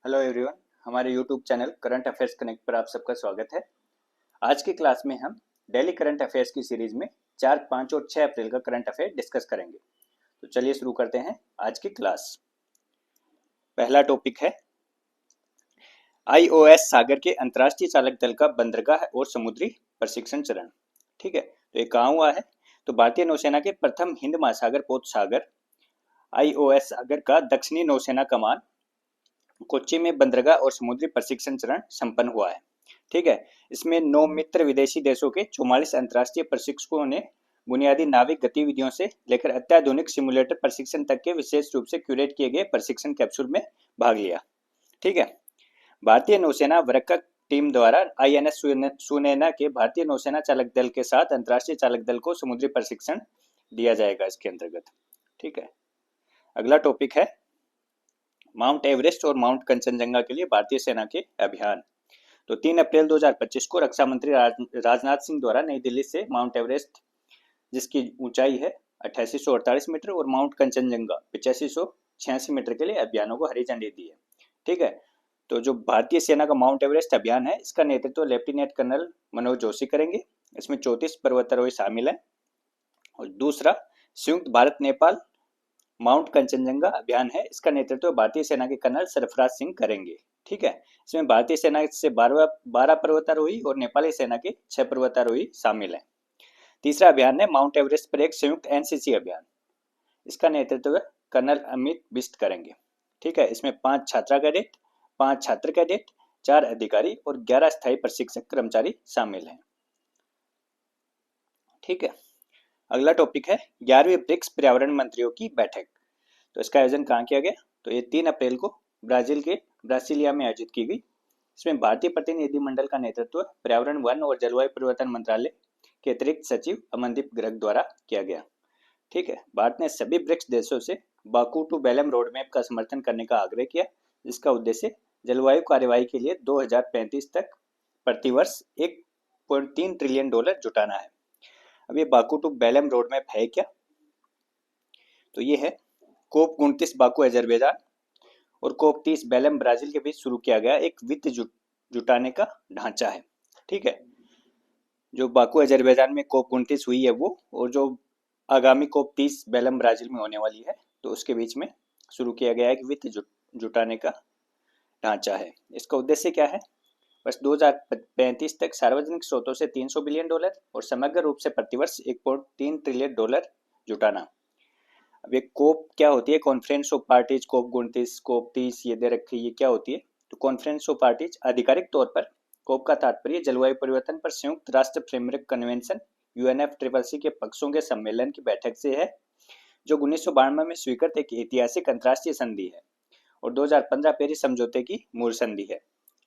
Hello everyone, हमारे YouTube channel current affairs connect पर आप सबका स्वागत है। आज की क्लास में हम डेली करंट अफेयर्स की सीरीज में 4, 5 और 6 अप्रैल का करंट अफेयर डिस्कस करेंगे। तो चलिए शुरू करते हैं आज की क्लास। पहला टॉपिक है आईओएस सागर के अंतर्राष्ट्रीय चालक दल का बंदरगाह और समुद्री प्रशिक्षण चरण। ठीक है, तो ये कहाँ हुआ है? तो भारतीय नौसेना के प्रथम हिंद महासागर पोत सागर आईओएस सागर का दक्षिणी नौसेना कमान कोच्चि में बंदरगाह और समुद्री प्रशिक्षण चरण संपन्न हुआ है। ठीक है, इसमें 9 मित्र विदेशी देशों के 44 अंतर्राष्ट्रीय प्रशिक्षकों ने बुनियादी नाविक गतिविधियों से लेकर अत्याधुनिक सिमुलेटर प्रशिक्षण तक के विशेष रूप से क्यूरेट किए गए प्रशिक्षण कैप्सूल में भाग लिया। ठीक है, भारतीय नौसेना वरकक टीम द्वारा आईएनएस सुनैना के भारतीय नौसेना चालक दल के साथ अंतर्राष्ट्रीय चालक दल को समुद्री प्रशिक्षण दिया जाएगा इसके अंतर्गत। ठीक है, अगला टॉपिक है माउंट एवरेस्ट और माउंट कंचनजंगा के लिए भारतीय सेना के अभियान। तो 3 अप्रैल 2025 को रक्षा मंत्री राजनाथ सिंह द्वारा नई दिल्ली से माउंट एवरेस्ट, जिसकी ऊंचाई है 8848 मीटर, और माउंट कंचनजंगा 8586 मीटर के लिए अभियानों को हरी झंडी दी है। ठीक है, तो जो भारतीय सेना का माउंट एवरेस्ट अभियान है, इसका नेतृत्व लेफ्टिनेंट कर्नल मनोज जोशी करेंगे। इसमें 34 पर्वतारोही शामिल है। और दूसरा संयुक्त भारत नेपाल माउंट कंचनजंगा अभियान है, इसका नेतृत्व भारतीय सेना के कर्नल सरफराज सिंह करेंगे। ठीक है, इसमें भारतीय सेना से 12 पर्वतारोही और नेपाली सेना के 6 पर्वतारोही शामिल हैं। तीसरा अभियान है माउंट एवरेस्ट पर एक संयुक्त एनसीसी अभियान, इसका नेतृत्व कर्नल अमित बिष्ट करेंगे। ठीक है, इसमें 5 छात्रा कैडेट, 5 छात्र कैडेट, 4 अधिकारी और 11 स्थायी प्रशिक्षक कर्मचारी शामिल हैं। ठीक है, अगला टॉपिक है 11वीं ब्रिक्स पर्यावरण मंत्रियों की बैठक। तो इसका आयोजन कहाँ किया गया? तो ये 3 अप्रैल को ब्राजील के ब्रासिलिया में आयोजित की गई। इसमें भारतीय प्रतिनिधिमंडल का नेतृत्व पर्यावरण, वन और जलवायु परिवर्तन मंत्रालय के अतिरिक्त सचिव अमनदीप गर्ग द्वारा किया गया। ठीक है, भारत ने सभी ब्रिक्स देशों से Baku to Belum road map का समर्थन करने का आग्रह किया, जिसका उद्देश्य जलवायु कार्यवाही के लिए 2035 तक प्रतिवर्ष $1.3 ट्रिलियन जुटाना है। अब ये Baku to Belum road map है क्या? तो ये है कोप 29 बाकू अजरबैजान और कोप 30 बेलम ब्राजील के बीच शुरू किया गया एक वित्त जुटाने का ढांचा है। ठीक है, जो बाकू अजरबैजान में कोप 29 हुई है वो, और जो आगामी कोप 30 बेलम ब्राजील में होने वाली है, तो उसके बीच में शुरू किया गया एक वित्त जुटाने का ढांचा है। इसका उद्देश्य क्या है? वर्ष 2035 तक सार्वजनिक स्रोतों से $300 बिलियन और समग्र रूप से प्रतिवर्ष $1.3 ट्रिलियन जुटाना। अब ये कोप क्या होती है? कॉन्फ्रेंस ऑफ पार्टीज, कोप 29, कोप 30 ये दे रखी है, ये क्या होती है? तो कॉन्फ्रेंस ऑफ पार्टीज आधिकारिक तौर पर कोप का तात्पर्य जलवायु परिवर्तन पर संयुक्त राष्ट्र फ्रेमवर्क कन्वेंशन UNFCCC के पक्षों के सम्मेलन की बैठक से है, जो 1992 में स्वीकृत एक ऐतिहासिक अंतर्राष्ट्रीय संधि है और 2015 पेरिस समझौते की मूल संधि है।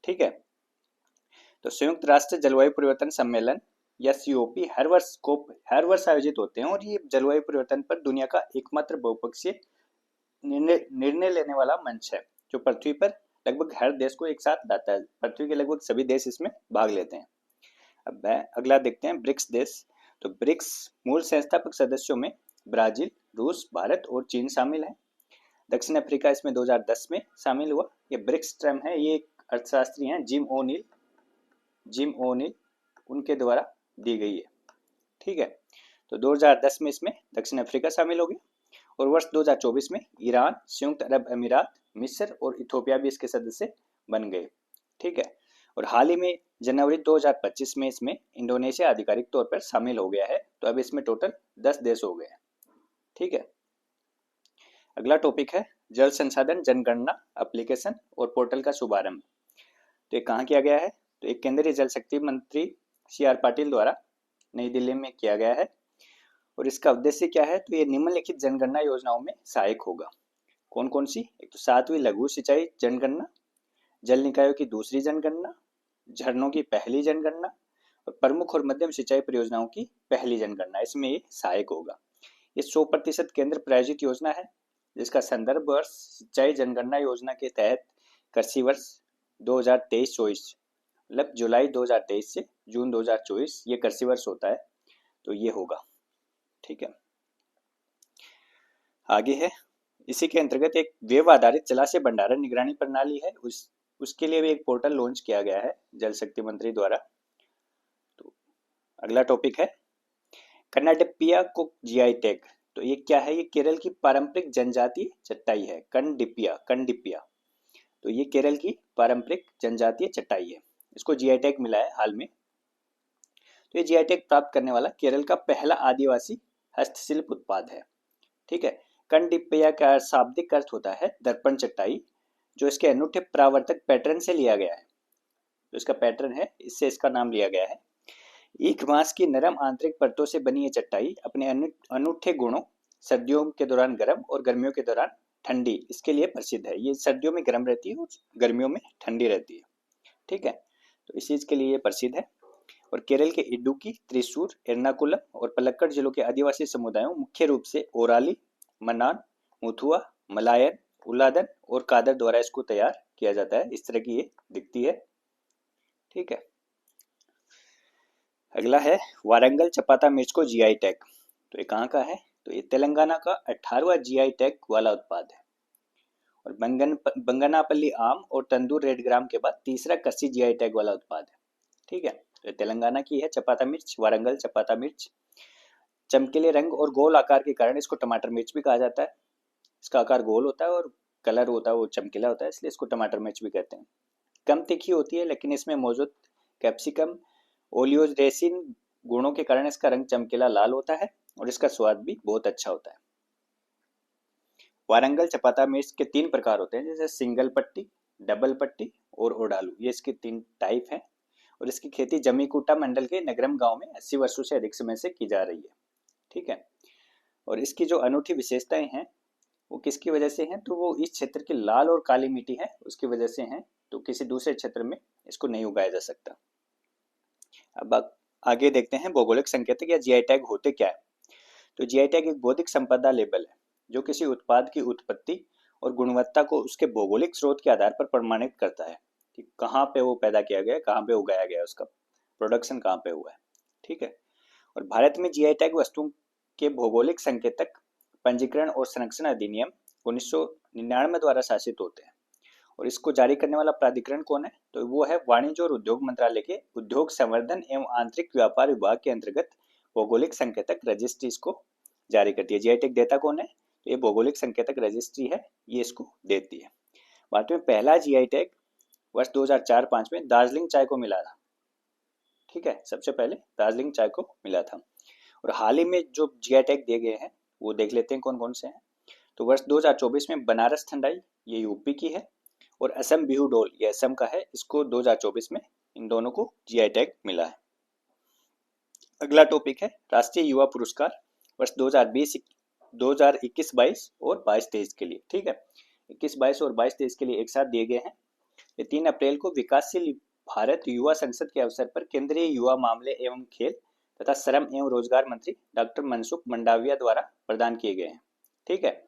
ठीक है, तो संयुक्त राष्ट्र जलवायु परिवर्तन सम्मेलन या COP हर वर्ष आयोजित होते हैं, और ये जलवायु परिवर्तन पर दुनिया का एकमात्र बहुपक्षीय निर्णय लेने वाला मंच है, जो पृथ्वी पर लगभग हर देश को एक साथ लाता है। पृथ्वी के लगभग सभी देश इसमें भाग लेते हैं। अब अगला देखते हैं ब्रिक्स देश। तो ब्रिक्स मूल संस्थापक सदस्यों में ब्राजील, रूस, भारत और चीन शामिल है। दक्षिण अफ्रीका इसमें 2010 में शामिल हुआ। ये ब्रिक्स टर्म है, ये एक अर्थशास्त्री हैं जिम ओनिल उनके द्वारा दी गई है। ठीक है, तो 2010 में इसमें दक्षिण अफ्रीका शामिल हो गया, और वर्ष 2024 में ईरान, संयुक्त अरब अमीरात, मिस्र और इथोपिया भी इसके सदस्य बन गए। ठीक है, और हाल ही में जनवरी 2025 में इसमें इंडोनेशिया आधिकारिक तौर पर शामिल हो गया है। तो अब इसमें टोटल 10 देश हो गए हैं। ठीक है, अगला टॉपिक है जल संसाधन जनगणना एप्लीकेशन और पोर्टल का शुभारंभ। तो ये कहाँ किया गया है? तो एक केंद्रीय जल शक्ति मंत्री CR पाटिल द्वारा नई दिल्ली में किया गया है, और इसका उद्देश्य क्या है? तो ये निम्नलिखित जनगणना योजनाओं में सहायक होगा। कौन कौन सी? एक तो 7वीं लघु सिंचाई जनगणना, जल निकायों की दूसरी जनगणना, झरनों की पहली जनगणना और प्रमुख और मध्यम सिंचाई परियोजनाओं की पहली जनगणना, इसमें ये सहायक होगा। ये 100% केंद्र प्रायोजित योजना है, जिसका संदर्भ वर्ष सिंचाई जनगणना योजना के तहत कृषि वर्ष 2023-24 मतलब जुलाई 2023 से जून 2024 ये कृषि वर्ष होता है, तो ये होगा। ठीक है, आगे है इसी के अंतर्गत एक वेब आधारित जलाशय भंडारण निगरानी प्रणाली है, उसके लिए भी एक पोर्टल लॉन्च किया गया है जल शक्ति मंत्री द्वारा। तो अगला टॉपिक है कर्नाटपिया को जीआई टैग। तो ये क्या है? ये केरल की पारंपरिक जनजातीय चटाई है, कंडिपिया। तो ये केरल की पारंपरिक जनजातीय चटाई है, इसको जीआई टैग मिला है हाल में। तो ये जीआई टैग प्राप्त करने वाला केरल का पहला आदिवासी हस्तशिल्प उत्पाद है। ठीक है। कंडिपिया का शाब्दिक अर्थ होता है दर्पण चटाई, जो इसके अनूठे परावर्तक पैटर्न से लिया गया है। जो इसका पैटर्न है, इससे इसका नाम लिया गया है। ईख बांस की नरम आंतरिक परतों से बनी ये चटाई अपने अनूठे गुणों, सर्दियों के दौरान गर्म और गर्मियों के दौरान ठंडी, इसके लिए प्रसिद्ध है। ये सर्दियों में गर्म रहती है और गर्मियों में ठंडी रहती है। ठीक है। तो इस चीज के लिए ये प्रसिद्ध है। और केरल के इडुक्की, त्रिशूर, एर्नाकुलम और पलक्कड़ जिलों के आदिवासी समुदायों, मुख्य रूप से ओराली, मन्नान, मुथुआ, मलायन, उल्लादन और कादर द्वारा इसको तैयार किया जाता है। इस तरह की ये दिखती है। ठीक है। अगला है वारंगल चपाता मिर्च को जीआई टैग। तो ये कहाँ का है? तो ये तेलंगाना का 18वां जीआई टैग वाला उत्पाद है। और बंगनापल्ली आम और तंदूर रेड ग्राम के बाद तीसरा कस्सी जीआई टैग वाला उत्पाद है। ठीक है। तो तेलंगाना की है चपाता मिर्च, वारंगल चपाता मिर्च। चमकीले रंग और गोल आकार के कारण इसको टमाटर मिर्च भी कहा जाता है। इसका आकार गोल होता है और कलर होता है वो चमकीला होता है, इसलिए इसको टमाटर मिर्च भी कहते हैं। कम तीखी होती है, लेकिन इसमें मौजूद कैप्सिकम ओलियोज रेसिन गुणों के कारण इसका रंग चमकीला लाल होता है और इसका स्वाद भी बहुत अच्छा होता है। वारंगल चपाता मिर्च के 3 प्रकार होते हैं, जैसे सिंगल पट्टी, डबल पट्टी और ओडालू। ये इसके 3 टाइप हैं। और इसकी खेती जमीकुटा मंडल के नगरम गांव में 80 वर्षों से अधिक समय से की जा रही है। ठीक है। और इसकी जो अनूठी विशेषताएं हैं वो किसकी वजह से हैं? तो वो इस क्षेत्र की लाल और काली मिट्टी है उसकी वजह से हैं। तो किसी दूसरे क्षेत्र में इसको नहीं उगाया जा सकता। अब आगे देखते हैं भौगोलिक संकेतक या जीआई टैग होते क्या है। तो जीआई टैग एक बौद्धिक संपदा लेबल है जो किसी उत्पाद की उत्पत्ति और गुणवत्ता को उसके भौगोलिक स्रोत के आधार पर प्रमाणित करता है कि कहाँ पे वो पैदा किया गया है, कहाँ पे उगाया गया है, उसका प्रोडक्शन कहाँ पे हुआ है। ठीक है। और भारत में जीआई टैग वस्तुओं के भौगोलिक संकेतक पंजीकरण और संरक्षण अधिनियम 1999 द्वारा शासित होते हैं। और इसको जारी करने वाला प्राधिकरण कौन है? तो वो है वाणिज्य और उद्योग मंत्रालय के उद्योग संवर्धन एवं आंतरिक व्यापार विभाग के अंतर्गत भौगोलिक संकेतक रजिस्ट्री इसको जारी करती है। जीआई टैग देता कौन है? तो ये भौगोलिक संकेतक रजिस्ट्री है, ये इसको देती है। भारत में पहला जीआई टैग वर्ष 2004-05 में दार्जिलिंग चाय को मिला था। ठीक है। सबसे पहले दार्जिलिंग चाय को मिला था। और हाल ही में जो जीआई टैग दिए गए हैं वो देख लेते हैं कौन कौन से हैं। तो वर्ष 2024 में बनारस ठंडाई, ये यूपी की है। और असम बिहू डोल, ये असम का है, इसको 2024 में इन दोनों को जीआई टैग मिला है। अगला टॉपिक है राष्ट्रीय युवा पुरस्कार वर्ष 2021-22 और 22-23 के लिए। ठीक है। 21-22 और 22-23 के लिए एक साथ दिए गए हैं। ये 3 अप्रैल को विकासशील भारत युवा संसद के अवसर पर केंद्रीय युवा मामले एवं खेल तथा श्रम एवं रोजगार मंत्री डॉक्टर मनसुख मंडाविया द्वारा प्रदान किए गए हैं। ठीक है।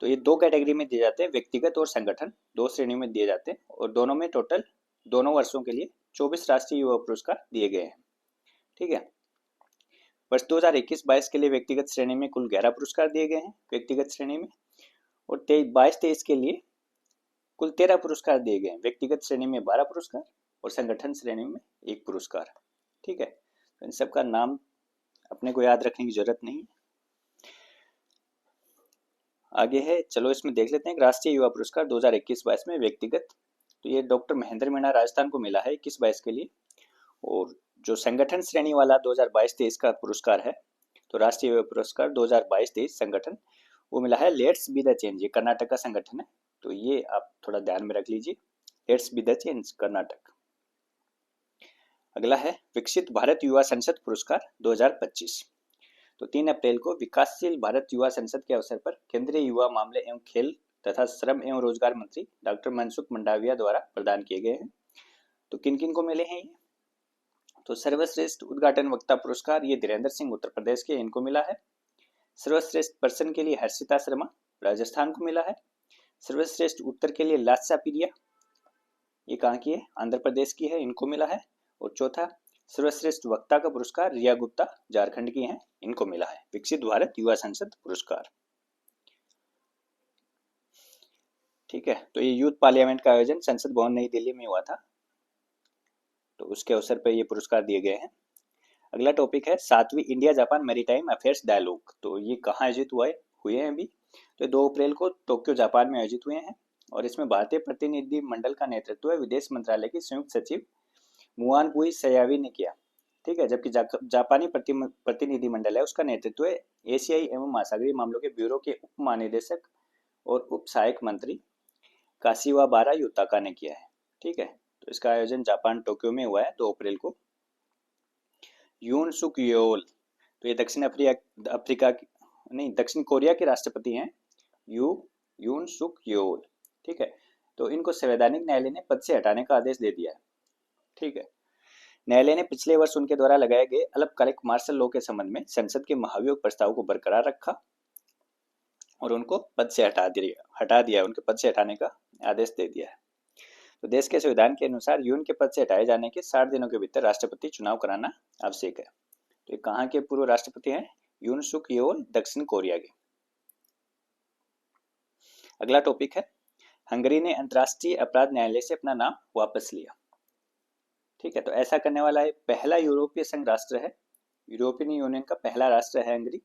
तो ये 2 कैटेगरी में दिए जाते हैं, व्यक्तिगत और संगठन, 2 श्रेणियों में दिए जाते हैं। और दोनों में टोटल दोनों वर्षों के लिए 24 राष्ट्रीय युवा पुरस्कार दिए गए हैं। ठीक है। वर्ष 2021-22 के लिए व्यक्तिगत श्रेणी में कुल 11 पुरस्कार दिए गए हैं व्यक्तिगत श्रेणी में। और 22-23 के लिए कुल 13 पुरस्कार दिए गए हैं, व्यक्तिगत श्रेणी में 12 पुरस्कार और संगठन श्रेणी में 1 पुरस्कार। ठीक है। तो इन सब का नाम अपने को याद रखने की जरूरत नहीं है। आगे है, चलो इसमें देख लेते हैं। राष्ट्रीय युवा पुरस्कार 2021-22 में व्यक्तिगत, तो ये डॉक्टर महेंद्र मीणा राजस्थान को मिला है 21-22 के लिए। और जो संगठन श्रेणी वाला 2022-23 का पुरस्कार है, तो राष्ट्रीय युवा पुरस्कार 2022-23 संगठन वो मिला है लेट्स बी द चेंज, ये कर्नाटक का संगठन है। तो ये आप थोड़ा ध्यान में रख लीजिए, let's be the change Karnataka. अगला है विकसित भारत युवा संसद पुरस्कार 2025। तो 3 अप्रैल को विकासशील भारत युवा संसद के अवसर पर केंद्रीय युवा मामले एवं खेल तथा श्रम एवं रोजगार मंत्री डॉक्टर मनसुख मंडाविया द्वारा प्रदान किए गए हैं। तो किन किन को मिले हैं ये? तो सर्वश्रेष्ठ उद्घाटन वक्ता पुरस्कार ये धीरेन्द्र सिंह उत्तर प्रदेश के, इनको मिला है। सर्वश्रेष्ठ पर्सन के लिए हर्षिता शर्मा राजस्थान को मिला है। सर्वश्रेष्ठ उत्तर के लिए लास्या पिरिया, ये कहाँ की है? आंध्र प्रदेश की है, इनको मिला है। और चौथा सर्वश्रेष्ठ वक्ता का पुरस्कार रिया गुप्ता झारखंड की हैं, इनको मिला है। विकसित भारत युवा संसद पुरस्कार। ठीक है, तो ये यूथ पार्लियामेंट का आयोजन संसद भवन नई दिल्ली में हुआ था, तो उसके अवसर पर ये पुरस्कार दिए गए हैं। अगला टॉपिक है 7वीं India Japan maritime affairs dialogue. तो ये कहाँ आयोजित हुए हैं अभी, तो 2 अप्रैल को टोक्यो जापान में आयोजित हुए हैं, और इसमें भारतीय प्रतिनिधि मंडल का नेतृत्व विदेश मंत्रालय की संयुक्त सचिव मुआनबुई सयावी ने किया। ठीक है, जबकि जापानी प्रतिनिधि मंडल है उसका नेतृत्व एशियाई एवं महासागरीय मामलों के ब्यूरो के उप महानिदेशक और उप सहायक मंत्री काशिवाबारा युताका ने किया है। ठीक है, तो इसका आयोजन जापान टोक्यो में हुआ है 2 अप्रैल को। यून सुक योल, तो ये दक्षिण कोरिया के राष्ट्रपति हैं, यून सुक योल। ठीक है, तो इनको संवैधानिक न्यायालय ने पद से हटाने का आदेश दे दिया है। ठीक है, न्यायालय ने पिछले वर्ष उनके द्वारा लगाए गए अल्पकालिक मार्शल लॉ के संबंध में संसद के महाभियोग प्रस्ताव को बरकरार रखा और उनको पद से हटा दिया, उनके पद से हटाने का आदेश दे दिया है। तो देश के संविधान के अनुसार यून के पद से हटाए जाने के 60 दिनों के भीतर राष्ट्रपति चुनाव कराना आवश्यक है। तो ये कहाँ के पूर्व राष्ट्रपति हैं? यून सुक येओल, दक्षिण कोरिया के। अगला टॉपिक है हंगरी ने अंतर्राष्ट्रीय अपराध न्यायालय से अपना नाम वापस लिया। ठीक है, तो ऐसा करने वाला पहला यूरोपीय संघ राष्ट्र है, यूरोपियन यूनियन का पहला राष्ट्र है हंगरी,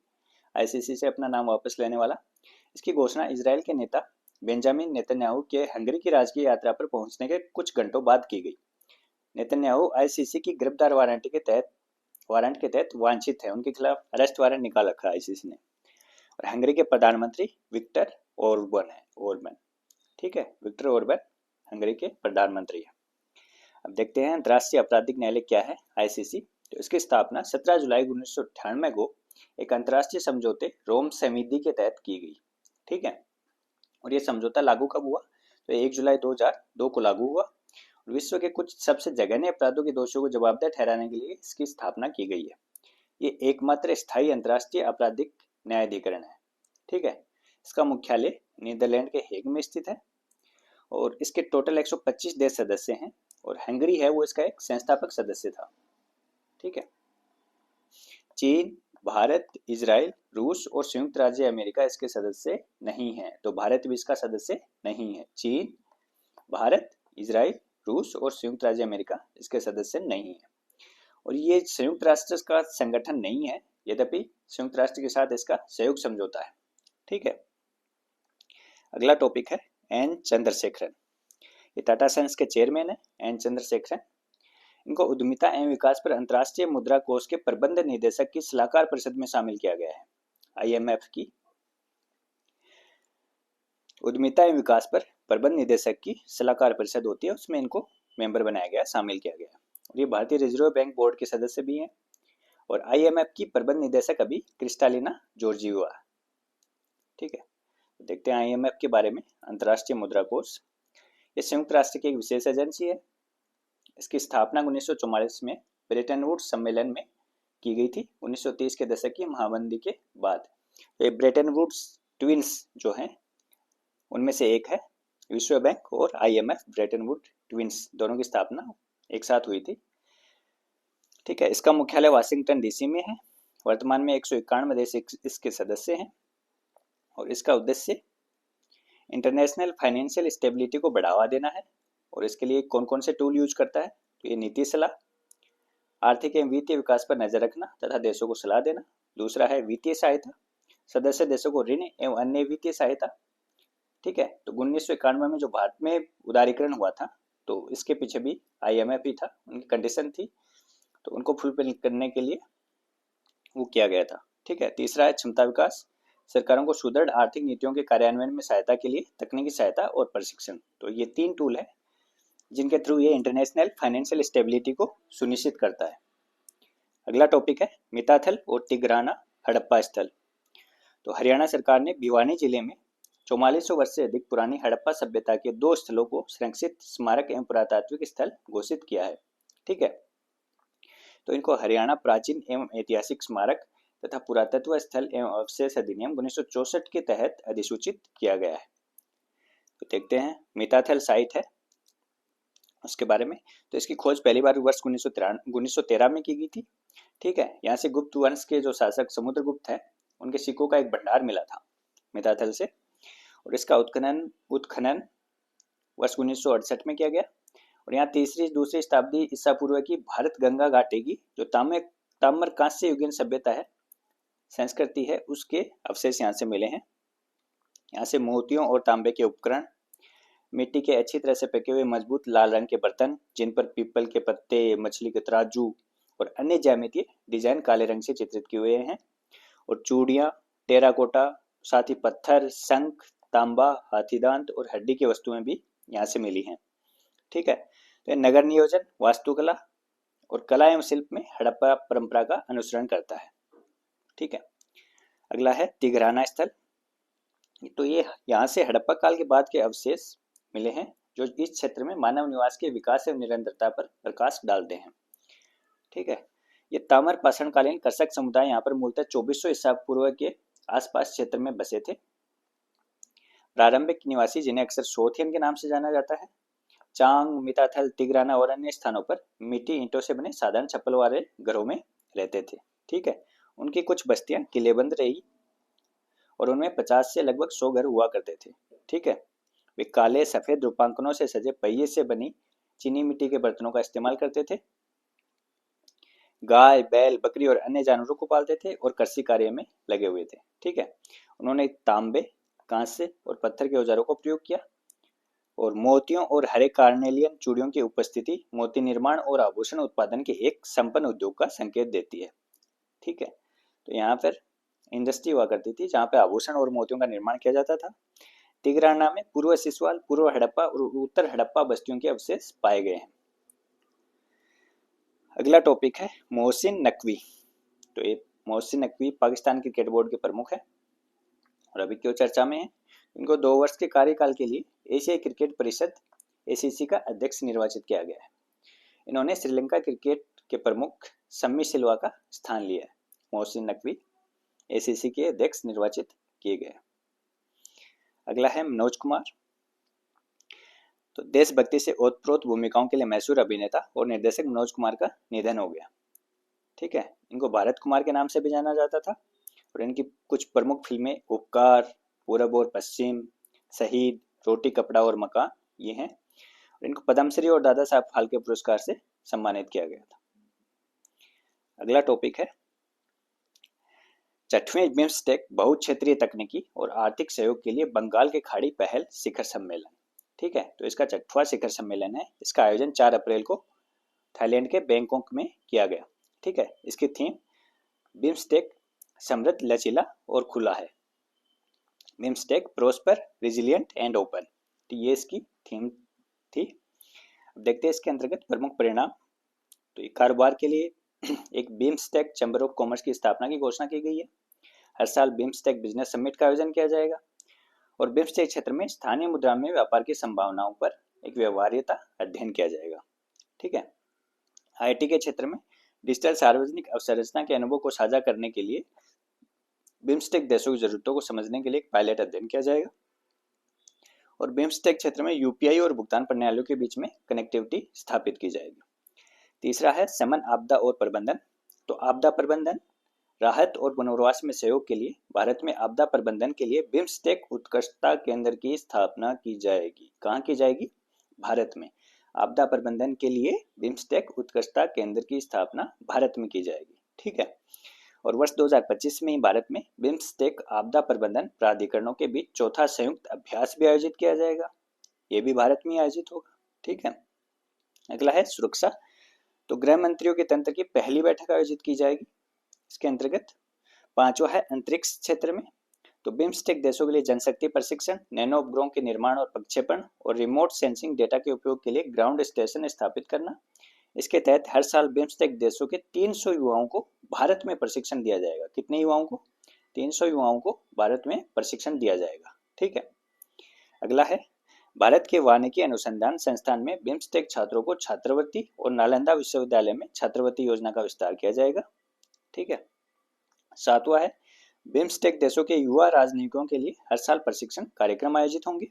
आईसीसी से अपना नाम वापस लेने वाला। इसकी घोषणा इजराइल के नेता बेंजामिन नेतन्याहू के हंगरी की राजकीय यात्रा पर पहुंचने के कुछ घंटों बाद की गई। नेतन्याहू आईसीसी की गिरफ्तार वारंट के तहत वांछित है, उनके खिलाफ अरेस्ट वारंट निकाल रखा है आईसीसी ने। और हंगरी के प्रधानमंत्री विक्टर ओरबन। ठीक है, विक्टर ओरबन हंगरी के प्रधानमंत्री है। अब देखते हैं अंतर्राष्ट्रीय आपराधिक न्यायालय क्या है, आईसीसी। तो इसकी स्थापना 17 जुलाई 1998 को एक अंतर्राष्ट्रीय समझौते रोम संधि के तहत की गई। ठीक है, और ये समझौता लागू कब हुआ? तो 1 जुलाई 2002 को लागू हुआ। और विश्व के कुछ सबसे जघन्य अपराधों के दोषियों को जवाबदेह ठहराने के लिए इसकी स्थापना की गई है। ये एकमात्र स्थायी अंतर्राष्ट्रीय आपराधिक न्यायाधिकरण है। ठीक है, इसका मुख्यालय नीदरलैंड के हेग में स्थित है और इसके टोटल 125 देश सदस्य हैं और हंगरी है वो इसका एक संस्थापक सदस्य था। ठीक है, चीन, भारत, इजराइल, रूस और संयुक्त राज्य अमेरिका इसके सदस्य नहीं है। तो भारत भी इसका सदस्य नहीं है। चीन, भारत, इजराइल, रूस और संयुक्त राज्य अमेरिका इसके सदस्य नहीं है। और ये संयुक्त राष्ट्र का संगठन नहीं है, यद्यपि संयुक्त राष्ट्र के साथ इसका सहयोग समझौता है। ठीक है, अगला टॉपिक है एन चंद्रशेखरन। ये टाटा सन्स के चेयरमैन है, एन चंद्रशेखरन। इनको उद्यमिता एवं विकास पर अंतर्राष्ट्रीय मुद्रा कोष के प्रबंध निदेशक की सलाहकार परिषद में शामिल किया गया है। आईएमएफ की उद्यमिता एवं विकास पर प्रबंध निदेशक की सलाहकार परिषद होती है, उसमें इनको मेंबर बनाया गया, शामिल किया गया। और ये भारतीय रिजर्व बैंक बोर्ड के सदस्य भी हैं। और आईएमएफ की प्रबंध निदेशक अभी क्रिस्टालिना जॉर्जिवा। ठीक है, देखते हैं आईएमएफ के बारे में। अंतर्राष्ट्रीय मुद्रा कोष ये संयुक्त राष्ट्र की एक विशेष एजेंसी है। इसकी स्थापना 1944 में ब्रेटन वुड्स सम्मेलन में की गई थी, 1930 के दशक की महामंदी के बाद। तो ये ब्रेटन वुड्स ट्विंस जो हैं उनमें से एक है। विश्व बैंक और आईएमएफ ब्रेटन वुड ट्विंस दोनों की स्थापना एक साथ हुई थी। ठीक है, इसका मुख्यालय वाशिंगटन डीसी में है। वर्तमान में 191 देश इसके सदस्य हैं और इसका उद्देश्य इंटरनेशनल फाइनेंशियल स्टेबिलिटी को बढ़ावा देना है। और इसके लिए कौन कौन से टूल यूज करता है? तो ये नीति सलाह, आर्थिक एवं वित्तीय विकास पर नजर रखना तथा देशों को सलाह देना। दूसरा है वित्तीय सहायता, सदस्य देशों को ऋण एवं अन्य वित्तीय सहायता। ठीक है, तो 1991 में जो भारत में उदारीकरण हुआ था तो इसके पीछे भी आईएमएफ ही था, उनकी कंडीशन थी, तो उनको फुलफिल करने के लिए वो किया गया था। ठीक है, तीसरा है क्षमता विकास, सरकारों को सुदृढ़ आर्थिक नीतियों के कार्यान्वयन में सहायता के लिए तकनीकी सहायता और प्रशिक्षण। तो ये 3 टूल है जिनके थ्रू ये इंटरनेशनल फाइनेंशियल स्टेबिलिटी को सुनिश्चित करता है। अगला टॉपिक है मिताथल और तिग्राना हड़प्पा स्थल। तो हरियाणा सरकार ने भिवानी जिले में 4400 वर्ष से अधिक पुरानी हड़प्पा सभ्यता के 2 स्थलों को संरक्षित स्मारक एवं पुरातात्विक स्थल घोषित किया है। ठीक है, तो इनको हरियाणा प्राचीन एवं ऐतिहासिक स्मारक तथा पुरातत्व स्थल एवं अवशेष अधिनियम 1964 के तहत अधिसूचित किया गया है। तो देखते हैं मिताथल साइट है उसके बारे में। तो इसकी खोज पहली बार वर्ष 1913 में की गई थी। ठीक है, यहाँ से गुप्त वंश के जो शासक समुद्रगुप्त है उनके सिक्कों का एक भंडार मिला था मिताथल से। और इसका उत्खनन वर्ष 1968 में किया गया। और यहाँ तीसरी दूसरी शताब्दी ईसा पूर्व की भारत गंगा घाटी की जो ताम्र कांस्य युगीन सभ्यता है, संस्कृति है, उसके अवशेष यहाँ से मिले हैं। यहाँ से मोतियों और तांबे के उपकरण, मिट्टी के अच्छी तरह से पके हुए मजबूत लाल रंग के बर्तन जिन पर पीपल के पत्ते, मछली के तराजू और अन्य ज्यामितीय डिजाइन काले रंग से चित्रित किए हुए हैं। और चूड़ियाँ, टेराकोटा, साथ ही पत्थर, शंख, तांबा, हाथीदांत और हड्डी की वस्तुएं भी यहाँ से मिली हैं। ठीक है, तो नगर नियोजन, वास्तुकला और कला एवं शिल्प में हड़प्पा परंपरा का अनुसरण करता है। ठीक है, अगला है तिघराना स्थल। तो ये यहाँ से हड़प्पा काल के बाद के अवशेष मिले हैं जो इस क्षेत्र में मानव निवास के विकास एवं निरंतरता पर प्रकाश डालते हैं। ठीक है, ये ताम्र पाषाणकालीन कृषक समुदाय यहाँ पर मूलतः 2400 ईसा पूर्व के आसपास क्षेत्र में बसे थे। प्रारंभिक निवासी जिन्हें अक्सर सोथियन के नाम से जाना जाता है, चांग, मिताथल, तिघराना और अन्य स्थानों पर मिट्टी ईंटों से बने साधारण छप्पर वाले घरों में रहते थे। ठीक है, उनकी कुछ बस्तियां किलेबंद रही और उनमें 50 से लगभग 100 घर हुआ करते थे। ठीक है, वे काले सफेद रूपांकनों से सजे पहिए से बनी चीनी मिट्टी के बर्तनों का इस्तेमाल करते थे। गाय, बैल, बकरी और अन्य जानवरों को पालते थे और कृषि कार्य में लगे हुए थे। ठीक है, उन्होंने तांबे, कांसे और पत्थर के औजारों का प्रयोग किया और मोतियों और हरे कार्नेलियन चूड़ियों की उपस्थिति मोती निर्माण और आभूषण उत्पादन के एक संपन्न उद्योग का संकेत देती है। ठीक है, तो यहाँ पर इंडस्ट्री हुआ करती थी जहाँ पे आभूषण और मोतियों का निर्माण किया जाता था। तिघराना में पूर्व सिसवाल, पूर्व हड़प्पा और उत्तर हड़प्पा बस्तियों के अवशेष पाए गए हैं। अगला टॉपिक है मोहसिन नकवी। तो ये मोहसिन नकवी पाकिस्तान क्रिकेट बोर्ड के प्रमुख है और अभी क्यों चर्चा में है, इनको 2 वर्ष के कार्यकाल के लिए एशियाई क्रिकेट परिषद ACC का अध्यक्ष निर्वाचित किया गया है। इन्होंने श्रीलंका क्रिकेट के प्रमुख सम्मी सिल्वा का स्थान लिया है। मोहसिन नकवी ACC के अध्यक्ष निर्वाचित किए गए। अगला है मनोज कुमार। तो देशभक्ति से ओतप्रोत भूमिकाओं के लिए मशहूर अभिनेता और निर्देशक मनोज कुमार का निधन हो गया। ठीक है, इनको भारत कुमार के नाम से भी जाना जाता था और इनकी कुछ प्रमुख फिल्में उपकार, पूरब और पश्चिम, शहीद, रोटी कपड़ा और मकान ये हैं। और इनको पद्मश्री और दादा साहब फाल्के पुरस्कार से सम्मानित किया गया था। अगला टॉपिक है 6वें बिम्स्टेक बहुक्षेत्रीय तकनीकी और आर्थिक सहयोग के लिए बंगाल के खाड़ी पहल शिखर सम्मेलन। ठीक है, तो इसका 6वां शिखर सम्मेलन है। इसका आयोजन 4 अप्रैल को थाईलैंड के बैंकॉक में किया गया। ठीक है, इसकी थीम बिम्स्टेक समृद्ध, लचीला और खुला है। BIMSTEC prosper, resilient and open, तो ये इसकी थीम थी। अब देखते हैं इसके अंतर्गत प्रमुख परिणाम। तो ये कारोबार के लिए एक बिम्स्टेक चैम्बर ऑफ कॉमर्स की स्थापना की घोषणा की गई है। हर साल बिम्स्टेक बिजनेस समिट का आयोजन किया जाएगा और बिम्स्टेक क्षेत्र में स्थानीय मुद्रा में व्यापार की संभावनाओं पर एक व्यवहार्यता अध्ययन किया जाएगा। ठीक है, IT के क्षेत्र में डिजिटल सार्वजनिक अवसंरचना के अनुभव को साझा करने के लिए बिम्स्टेक देशों की जरूरतों को समझने के लिए एक पायलट अध्ययन किया जाएगा और बिम्स्टेक क्षेत्र में UPI और भुगतान प्रणालियों के बीच में कनेक्टिविटी स्थापित की जाएगी। तीसरा है शमन, आपदा और प्रबंधन। तो आपदा प्रबंधन, राहत और पुनर्वास में सहयोग के लिए भारत में आपदा प्रबंधन के लिए बिम्स्टेक उत्कृष्टता केंद्र की स्थापना की जाएगी। कहाँ की जाएगी? भारत में। आपदा प्रबंधन के लिए बिम्स्टेक उत्कृष्टता केंद्र की स्थापना भारत में की जाएगी। ठीक है, और वर्ष 2025 में ही भारत में बिम्स्टेक आपदा प्रबंधन प्राधिकरणों के बीच 4था संयुक्त अभ्यास भी आयोजित किया जाएगा। ये भी भारत में आयोजित होगा। ठीक है, अगला है सुरक्षा। तो गृह मंत्रियों के तंत्र की पहली बैठक आयोजित की जाएगी। इसके अंतर्गत 5वां है अंतरिक्ष क्षेत्र में। तो बिम्स्टेक देशों के लिए जनशक्ति प्रशिक्षण, नैनो उपग्रहों के निर्माण और प्रक्षेपण और रिमोट सेंसिंग डेटा के उपयोग के लिए ग्राउंड स्टेशन स्थापित करना। इसके तहत हर साल बिम्स्टेक देशों के 300 युवाओं को भारत में प्रशिक्षण दिया जाएगा। कितने युवाओं को? 300 युवाओं को भारत में प्रशिक्षण दिया जाएगा। ठीक है, अगला है भारत के वानिकी अनुसंधान संस्थान में बिम्स्टेक छात्रों को छात्रवृत्ति और नालंदा विश्वविद्यालय में छात्रवृत्ति योजना का विस्तार किया जाएगा। ठीक है, 7वां है बिम्स्टेक देशों के युवा राजनयिकों के लिए हर साल प्रशिक्षण कार्यक्रम आयोजित होंगे।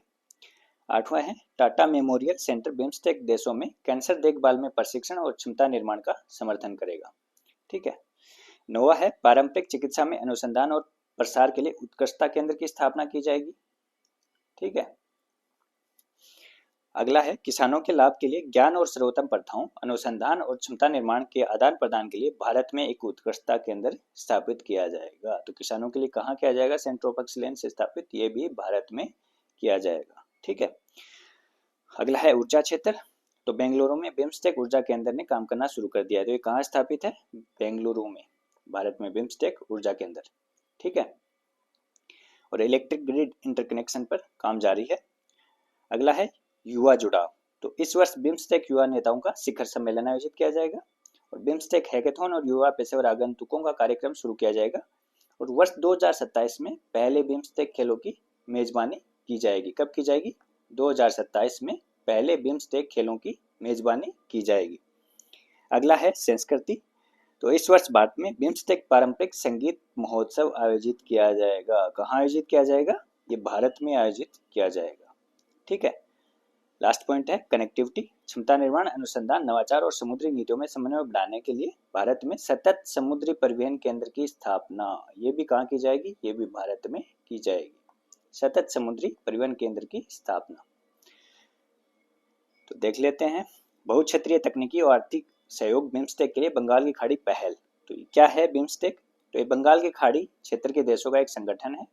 8वां है टाटा मेमोरियल सेंटर बिम्स्टेक देशों में कैंसर देखभाल में प्रशिक्षण और क्षमता निर्माण का समर्थन करेगा। ठीक है, 9वां है पारंपरिक चिकित्सा में अनुसंधान और प्रसार के लिए उत्कृष्टता केंद्र की स्थापना की जाएगी। ठीक है। अगला है किसानों के लाभ के लिए ज्ञान और सर्वोत्तम प्रथाओं, अनुसंधान और क्षमता निर्माण के आदान प्रदान के लिए भारत में एक उत्कृष्टता केंद्र स्थापित किया जाएगा। तो किसानों के लिए कहाँ किया जाएगा सेंटर ऑफ एक्सीलेंस स्थापित, ये भी भारत में किया जाएगा। ठीक है। अगला है ऊर्जा क्षेत्र। तो बेंगलुरु में बिम्स्टेक ऊर्जा केंद्र ने काम करना शुरू कर दिया है। तो ये कहाँ स्थापित है, बेंगलुरु में, भारत में बिम्स्टेक ऊर्जा केंद्र। ठीक है। और इलेक्ट्रिक ग्रिड इंटरकनेक्शन पर काम जारी है। अगला है युवा जुड़ाव। तो इस वर्ष बिम्स्टेक युवा नेताओं का शिखर सम्मेलन आयोजित किया जाएगा और बिम्स्टेक हैकेथॉन और युवा पेशेवर आगंतुकों का कार्यक्रम शुरू किया जाएगा और वर्ष 2027 में पहले बिम्स्टेक खेलों की मेजबानी की जाएगी। कब की जाएगी, 2027 में पहले बिम्स्टेक खेलों की मेजबानी की जाएगी। अगला है संस्कृति। तो इस वर्ष भारत में बिम्स्टेक पारंपरिक संगीत महोत्सव आयोजित किया जाएगा। कहाँ आयोजित किया जाएगा, ये भारत में आयोजित किया जाएगा। ठीक है। लास्ट पॉइंट है कनेक्टिविटी, क्षमता निर्माण, अनुसंधान, नवाचार और समुद्री नीतियों में समन्वय बढ़ाने के लिए भारत में सतत समुद्री परिवहन केंद्र की स्थापना। ये भी कहाँ की जाएगी, ये भी भारत में की जाएगी, सतत समुद्री परिवहन केंद्र की स्थापना। तो देख लेते हैं बहुक्षेत्रीय तकनीकी और आर्थिक सहयोग बिम्स्टेक के लिए बंगाल की खाड़ी पहल। तो क्या है बिम्स्टेक, तो ये बंगाल की खाड़ी क्षेत्र के देशों का एक संगठन है।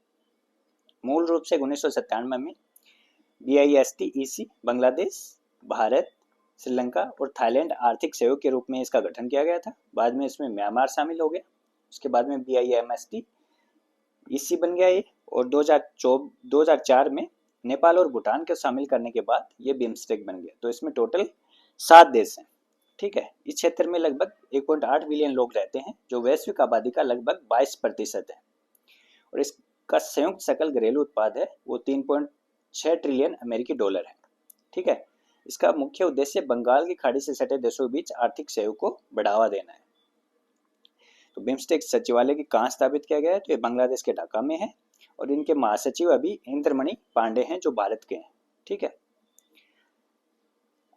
मूल रूप से 1997 में BISTEC बांग्लादेश, भारत, श्रीलंका और थाईलैंड आर्थिक सहयोग के रूप में इसका गठन किया गया था। बाद में इसमें म्यांमार शामिल हो गया, उसके बाद में BIMSTEC बन गया ये, और 2004 में नेपाल और भूटान के शामिल करने के बाद ये बिम्स्टेक बन गया। तो इसमें टोटल 7 देश हैं। ठीक है। इस क्षेत्र में लगभग 1.8 बिलियन लोग रहते हैं, जो वैश्विक आबादी का लगभग 22% है और इसका संयुक्त सकल घरेलू उत्पाद है वो 3.6 ट्रिलियन अमेरिकी डॉलर है। ठीक है। इसका मुख्य उद्देश्य बंगाल की खाड़ी से सटे देशों के बीच आर्थिक सहयोग को बढ़ावा देना है। तो बिम्स्टेक सचिवालय की कहाँ स्थापित किया गया है, तो ये बांग्लादेश के ढाका में है और इनके महासचिव अभी इंद्रमणि पांडे हैं जो भारत के हैं। ठीक है।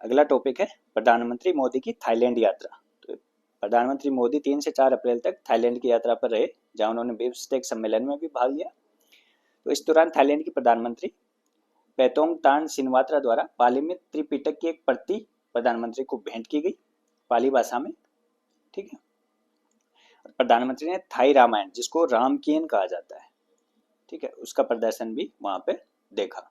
अगला टॉपिक है प्रधानमंत्री मोदी की थाईलैंड यात्रा। तो प्रधानमंत्री मोदी 3 से 4 अप्रैल तक थाईलैंड की यात्रा पर रहे, जहां उन्होंने बिम्स्टेक सम्मेलन में भी भाग लिया। तो इस दौरान थाईलैंड की प्रधानमंत्री पैतोंगतान सिनवात्रा द्वारा पाली में त्रिपिटक की एक प्रति प्रधानमंत्री को भेंट की गई पाली भाषा में। ठीक है। प्रधानमंत्री ने थाई रामायण, जिसको रामकीन कहा जाता है, ठीक है, उसका प्रदर्शन भी वहां पे देखा।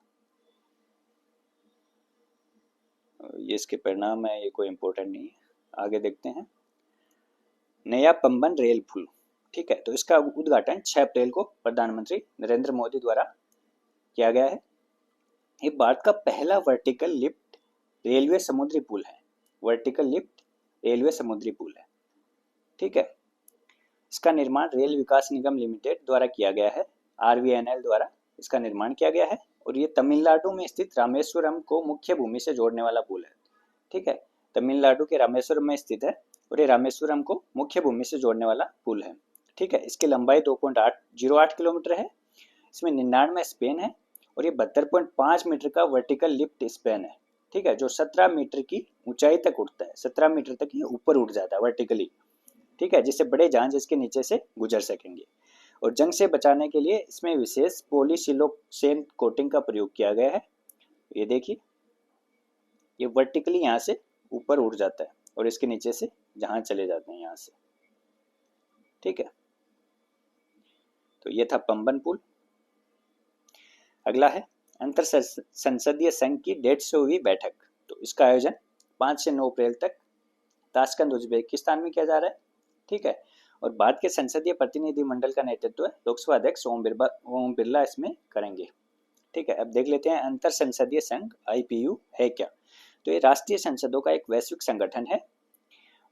ये इसके परिणाम है, ये कोई इंपॉर्टेंट नहीं है, आगे देखते हैं। नया पंबन रेल पुल। ठीक है। तो इसका उद्घाटन 6 अप्रैल को प्रधानमंत्री नरेंद्र मोदी द्वारा किया गया है। ये भारत का पहला वर्टिकल लिफ्ट रेलवे समुद्री पुल है। वर्टिकल लिफ्ट रेलवे समुद्री पुल है। ठीक है। इसका निर्माण रेल विकास निगम लिमिटेड द्वारा किया गया है, RVNL द्वारा इसका निर्माण किया गया है और ये तमिलनाडु में स्थित रामेश्वरम को मुख्य भूमि से जोड़ने वाला पुल है। ठीक है। तमिलनाडु के रामेश्वरम में स्थित है और ये रामेश्वरम को मुख्य भूमि से जोड़ने वाला पुल है। ठीक है। इसकी लंबाई 2.808 किलोमीटर है। इसमें 99 स्पेन है और ये 72.5 मीटर का वर्टिकल लिफ्ट स्पेन है। ठीक है। जो 17 मीटर की ऊंचाई तक उठता है, 17 मीटर तक ये ऊपर उठ जाता है वर्टिकली। ठीक है। जिससे बड़े जहाज इसके नीचे से गुजर सकेंगे और जंग से बचाने के लिए इसमें विशेष पॉलीसिलोक्सेन कोटिंग का प्रयोग किया गया है। ये देखिए, ये वर्टिकली यहाँ से ऊपर उठ जाता है और इसके नीचे से जहाज चले जाते हैं यहाँ से। ठीक है। तो ये था पंबन पुल। अगला है अंतर संसदीय संघ की 150वीं बैठक। तो इसका आयोजन 5 से 9 अप्रैल तक ताशकंद उज्बेकिस्तान में किया जा रहा है। ठीक है। और भारत के संसदीय प्रतिनिधि मंडल का नेतृत्व लोकसभा अध्यक्ष ओम बिरला इसमें करेंगे। ठीक है। अब देख लेते हैं अंतर संसदीय संघ IPU है क्या। तो ये राष्ट्रीय संसदों का एक वैश्विक संगठन है।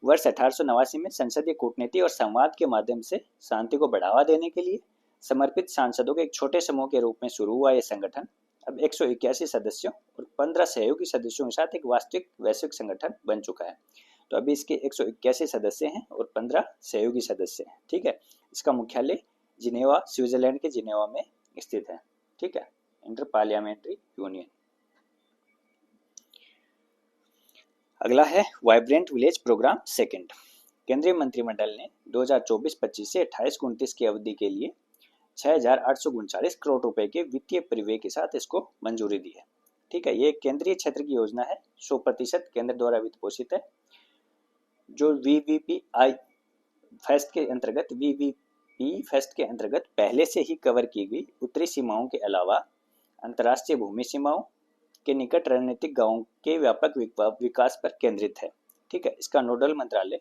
वर्ष 1889 में संसदीय कूटनीति और संवाद के माध्यम से शांति को बढ़ावा देने के लिए समर्पित सांसदों के एक छोटे समूह के रूप में शुरू हुआ यह संगठन अब 181 सदस्यों और 15 सहयोगी सदस्यों के साथ एक वास्तविक वैश्विक संगठन बन चुका है। तो अभी इसके 181 सदस्य हैं और 15 सहयोगी सदस्य हैं। ठीक है। इसका मुख्यालय जिनेवा, स्विट्जरलैंड के जिनेवा में स्थित है। ठीक है। Inter parliamentary union. अगला है वाइब्रेंट विलेज प्रोग्राम सेकंड। केंद्रीय मंत्रिमंडल ने 2024-25 से 28-29 की अवधि के लिए 6,839 करोड़ रुपए के वित्तीय परिव्यय के साथ इसको मंजूरी दी है। ठीक है, ये केंद्रीय क्षेत्र की योजना है, 100% केंद्र द्वारा वित्त पोषित है, जो वीवीपी फेस्ट के अंतर्गत पहले से ही कवर की गई उत्तरी सीमाओं के अलावा अंतर्राष्ट्रीय भूमि सीमाओं के निकट रणनीतिक गांवों के व्यापक विकास पर केंद्रित है। ठीक है, इसका नोडल मंत्रालय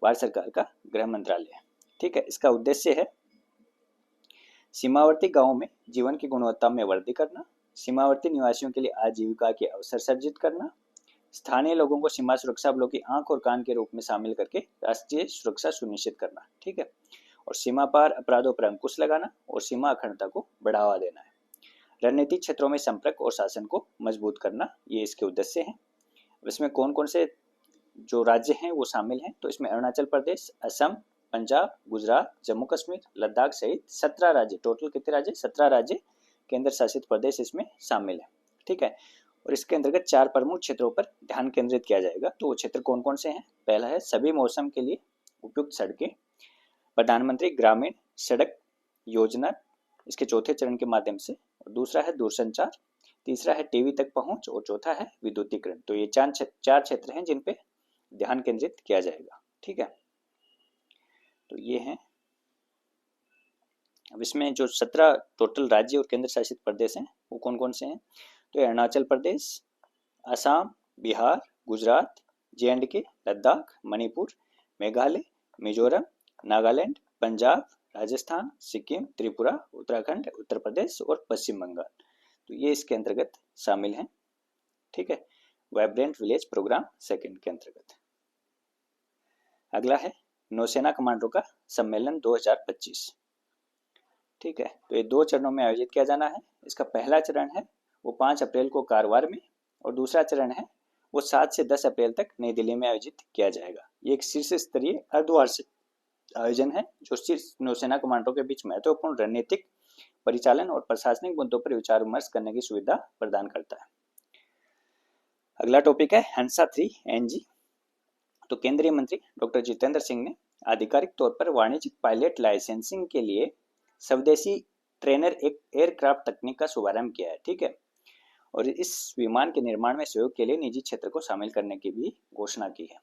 भारत सरकार का गृह मंत्रालय है। ठीक है, इसका उद्देश्य है सीमावर्ती गांवों में जीवन की गुणवत्ता में वृद्धि करना, सीमावर्ती निवासियों के लिए आजीविका के अवसर सर्जित करना, स्थानीय लोगों को सीमा सुरक्षा बलों की आंख और कान के रूप में शामिल करके राष्ट्रीय सुरक्षा सुनिश्चित करना। ठीक है, और सीमा पार अपराधों पर अंकुश लगाना और सीमा अखंडता को बढ़ावा देना है। रणनीतिक क्षेत्रों में संपर्क और शासन को मजबूत करना, ये इसके उद्देश्य हैं। इसमें कौन कौन से जो राज्य हैं वो शामिल हैं, तो इसमें अरुणाचल प्रदेश, असम, पंजाब, गुजरात, जम्मू कश्मीर, लद्दाख सहित 17 राज्य, टोटल कितने राज्य? 17 राज्य केंद्र शासित प्रदेश इसमें शामिल है। ठीक है, और इसके अंतर्गत 4 प्रमुख क्षेत्रों पर ध्यान केंद्रित किया जाएगा। तो वो क्षेत्र कौन कौन से हैं? पहला है सभी मौसम के लिए उपयुक्त सड़कें, प्रधानमंत्री ग्रामीण सड़क योजना इसके चौथे चरण के माध्यम से, और दूसरा है दूरसंचार, तीसरा है टीवी तक पहुंच, और चौथा है विद्युतीकरण। तो ये 4 क्षेत्र हैं जिन पे ध्यान केंद्रित किया जाएगा। ठीक है, तो ये हैं। अब इसमें जो 17 टोटल राज्य और केंद्र शासित प्रदेश हैं वो कौन कौन से हैं? तो अरुणाचल प्रदेश, असम, बिहार, गुजरात, जे.एंड.के, लद्दाख, मणिपुर, मेघालय, मिजोरम, नागालैंड, पंजाब, राजस्थान, सिक्किम, त्रिपुरा, उत्तराखंड, उत्तर प्रदेश और पश्चिम बंगाल। तो ये इसके अंतर्गत शामिल हैं। ठीक है, वाइब्रेंट विलेज प्रोग्राम सेकंड के अंतर्गत। अगला है नौसेना कमांडरों का सम्मेलन 2025। ठीक है, तो ये 2 चरणों में आयोजित किया जाना है। इसका पहला चरण है वो 5 अप्रैल को कारवार में, और दूसरा चरण है वो 7 से 10 अप्रैल तक नई दिल्ली में आयोजित किया जाएगा। ये एक शीर्ष स्तरीय अर्धवार्षिक आयोजन है जो शीर्ष नौसेना कमांडरों के बीच महत्वपूर्ण रणनीतिक, परिचालन और प्रशासनिक मुद्दों पर विचार विमर्श करने की सुविधा प्रदान करता है। अगला टॉपिक है हंसा 3 एनजी। तो केंद्रीय मंत्री डॉक्टर जितेंद्र सिंह ने आधिकारिक तौर पर वाणिज्यिक पायलट लाइसेंसिंग के लिए स्वदेशी ट्रेनर एक एयरक्राफ्ट तकनीक का शुभारंभ किया है। ठीक है, और इस विमान के निर्माण में सहयोग के लिए निजी क्षेत्र को शामिल करने की भी घोषणा की है।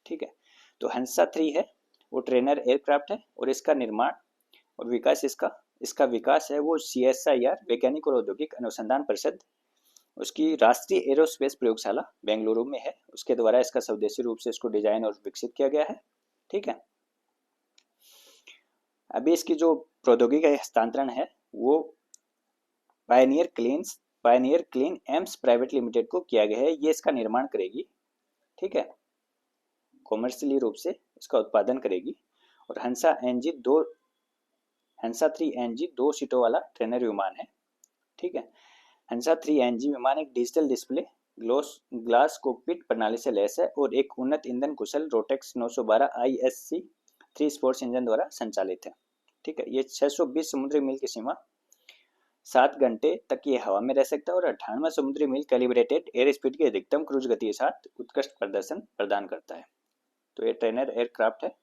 ठीक है, तो हंसा 3 है वो ट्रेनर एयरक्राफ्ट है, और इसका निर्माण और विकास इसका विकास है वो CSIR वैज्ञानिक और औद्योगिक अनुसंधान परिषद, उसकी राष्ट्रीय एरोस्पेस प्रयोगशाला बेंगलुरु में है, उसके द्वारा इसका स्वदेशी रूप से इसको डिजाइन और विकसित किया गया है। ठीक है, अभी इसकी जो प्रौद्योगिकी का हस्तांतरण है वो Pioneer clean AIIMS private limited को किया गया है। ये इसका निर्माण करेगी। ठीक है, कॉमर्शियली रूप से इसका उत्पादन करेगी। और हंसा 3 एनजी 2 सीटों वाला ट्रेनर विमान है। ठीक है, हंसा 3 एनजी विमान एक डिजिटल डिस्प्ले ग्लास कॉकपिट प्रणाली से लैस है और एक उन्नत ईंधन कुशल रोटेक्स 912 ISC 3 स्पोर्ट्स इंजन द्वारा संचालित है। ठीक है, ये 620 समुद्री मील की सीमा, 7 घंटे तक ये हवा में रह सकता है और 98 समुद्री मील कैलिब्रेटेड एयर स्पीड की अधिकतम क्रूज गति के साथ उत्कृष्ट प्रदर्शन प्रदान करता है। तो ये ट्रेनर एयरक्राफ्ट है।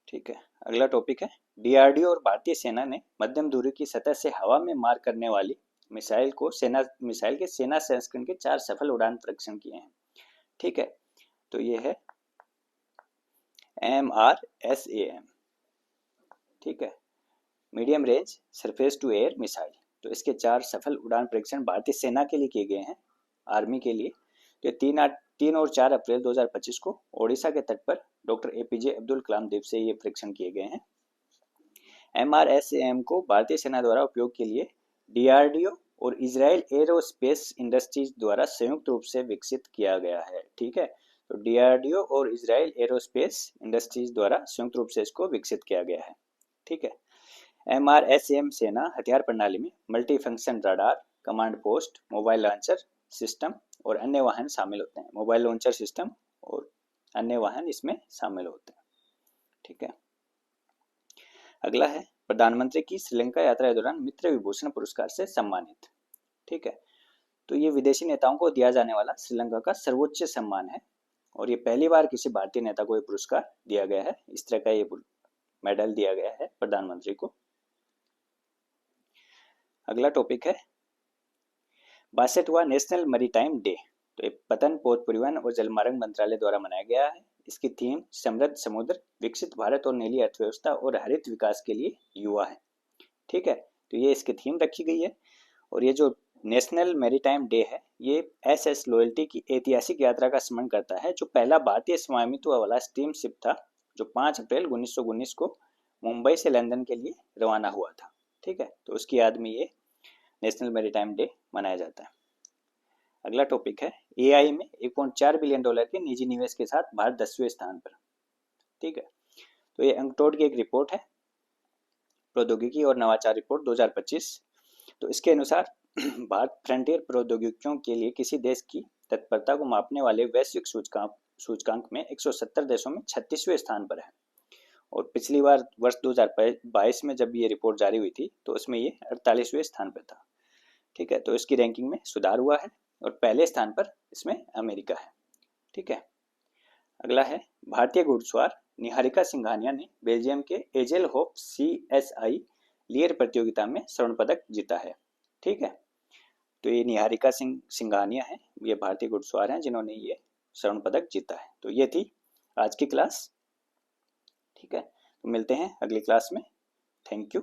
ठीक है, अगला टॉपिक है DRDO और भारतीय सेना ने मध्यम दूरी की सतह से हवा में मार करने वाली मिसाइल के सेना संस्करण के 4 सफल उड़ान परीक्षण किए हैं। ठीक है, तो ये है MRSAM। ठीक है, medium range surface to air missile. तो इसके 4 सफल उड़ान परीक्षण भारतीय सेना के लिए किए गए हैं, आर्मी के लिए। तो 3 और 4 अप्रैल 2025 को ओडिशा के तट पर डॉक्टर APJ अब्दुल कलाम द्वीप से ये परीक्षण किए गए हैं। MRSAM को भारतीय सेना द्वारा उपयोग के लिए DRDO और इजराइल एरोस्पेस इंडस्ट्रीज द्वारा संयुक्त रूप से विकसित किया गया है। ठीक है, तो DRDO और इजराइल एरोस्पेस इंडस्ट्रीज द्वारा संयुक्त रूप से इसको विकसित किया गया है। ठीक है, MRSAM सेना हथियार प्रणाली में multi function radar, command post, mobile launcher system और अन्य वाहन शामिल होते हैं। मोबाइल लॉन्चर सिस्टम और अन्य वाहन इसमें शामिल होते हैं। ठीक है, अगला है प्रधानमंत्री की श्रीलंका यात्रा के दौरान मित्र विभूषण पुरस्कार से सम्मानित। ठीक है, तो ये विदेशी नेताओं को दिया जाने वाला श्रीलंका का सर्वोच्च सम्मान है और ये पहली बार किसी भारतीय नेता को ये पुरस्कार दिया गया है। इस तरह का ये मेडल दिया गया है प्रधानमंत्री को। अगला टॉपिक है 62वां नेशनल मैरीटाइम डे। तो ये पतन, पोत परिवहन और जलमार्ग मंत्रालय द्वारा मनाया गया है। इसकी थीम समृद्ध समुद्र, विकसित भारत और नीली अर्थव्यवस्था और हरित विकास के लिए युवा है। ठीक है, तो ये इसकी थीम रखी गई है। और ये जो नेशनल मैरीटाइम डे है, ये एसएस लॉयल्टी की ऐतिहासिक यात्रा का स्मरण करता है, जो पहला भारतीय स्वामित्व वाला स्टीम शिप था, जो 5 अप्रैल 1919 को मुंबई से लंदन के लिए रवाना हुआ था। ठीक है, तो उसकी याद में ये नेशनल मैरीटाइम डे मनाया जाता है। अगला टॉपिक है एआई में $1.4 बिलियन के निजी निवेश के साथ भारत 10वें स्थान पर। ठीक है, तो ये अंकटोड की एक रिपोर्ट है, प्रौद्योगिकी और नवाचार रिपोर्ट 2025। तो इसके अनुसार भारत फ्रंटियर प्रौद्योगिकियों के लिए किसी देश की तत्परता को मापने वाले वैश्विक सूचकांक में 170 देशों में 36वें स्थान पर है। और पिछली बार वर्ष 2022 में जब ये रिपोर्ट जारी हुई थी तो उसमें ये 48वें स्थान पर था। ठीक है, तो इसकी रैंकिंग में सुधार हुआ है और पहले स्थान पर इसमें अमेरिका है। ठीक है, अगला है भारतीय घुड़सवार निहारिका सिंघानिया ने बेल्जियम के एजेल होप CSI लियर प्रतियोगिता में स्वर्ण पदक जीता है। ठीक है, तो ये निहारिका सिंघानिया है, ये भारतीय घुड़सवार हैं जिन्होंने ये स्वर्ण पदक जीता है। तो ये थी आज की क्लास। ठीक है, तो मिलते हैं अगली क्लास में। Thank you.